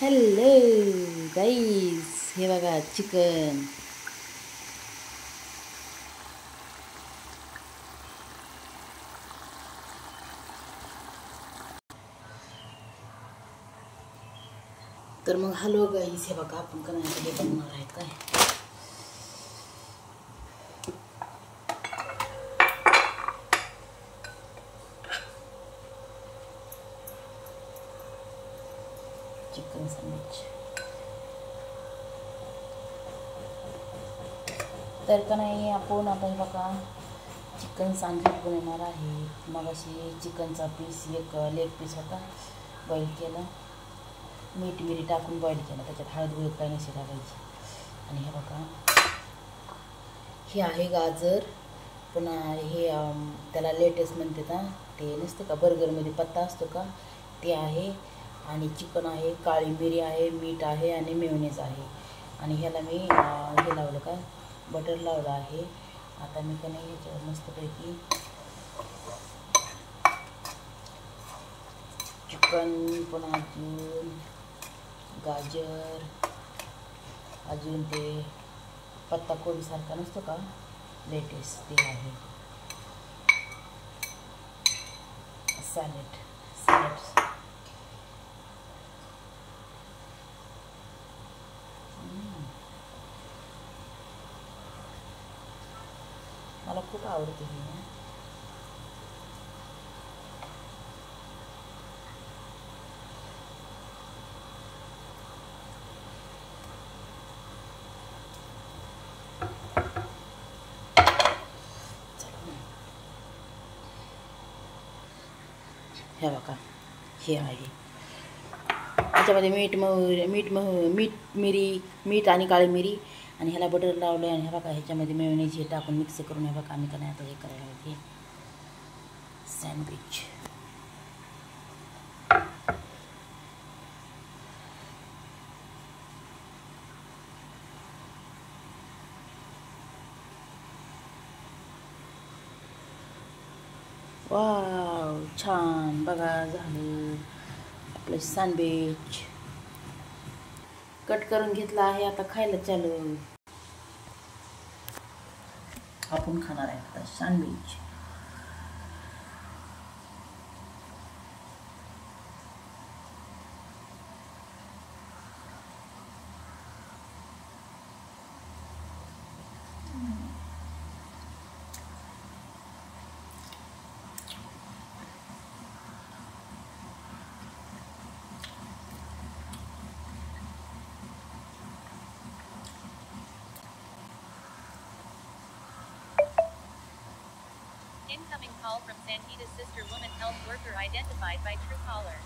Hello गाईस, हे बघा chicken. तर मग हॅलो गाईस, हे बघा आपण कणामध्ये बनवणार आहेत काय. Chicken sandwich. तर का नाही आपण आता हे बघा चिकन सँडविच बनवणार आहे. मग अशी चिकनचा पीस, एक लेग पीस होता, बॉईल केला, मीठ मिरी टाकून बॉईल केला, त्याच्यात हळद वगैरे काही नसे टाकायची. आणि हे बघा हे आहे गाजर, पुन्हा हे त्याला लेटेस्ट म्हणते ना, ते नसते का बर्गरमध्ये पत्ता असतो का, ते आहे. आणि चिकन आहे, काळी मिरी आहे, मीठ आहे आणि मेयोनीज आहे. आणि ह्याला मी हे लावलं का, बटर लावलं आहे. आता मी का नाही ह्याच्यावर मस्तपैकी चिकन, पुन्हा अजून गाजर, अजून ते पत्ता कोबीसारखा नसतो का लेटेस्ट, ते आहे. सॅलड मला खूप आवडते हे. हे बघा हे आहे. त्याच्यामध्ये मीठ आणि काळी मिरी, आणि ह्याला बटर लावलं. आणि हे बघा ह्याच्यामध्ये मेयोनीज हे टाकून मिक्स करून, हे बघा आम्ही का नाही आता हे करायला होते सँडविच. वाव, छान. बघा झालं आपलं सँडविच. कट करून घेतला आहे, आता खायला चालू. आपण खाणार आहे आता sandwich. Incoming call from Sangeeta's sister, woman health worker identified by Truecaller.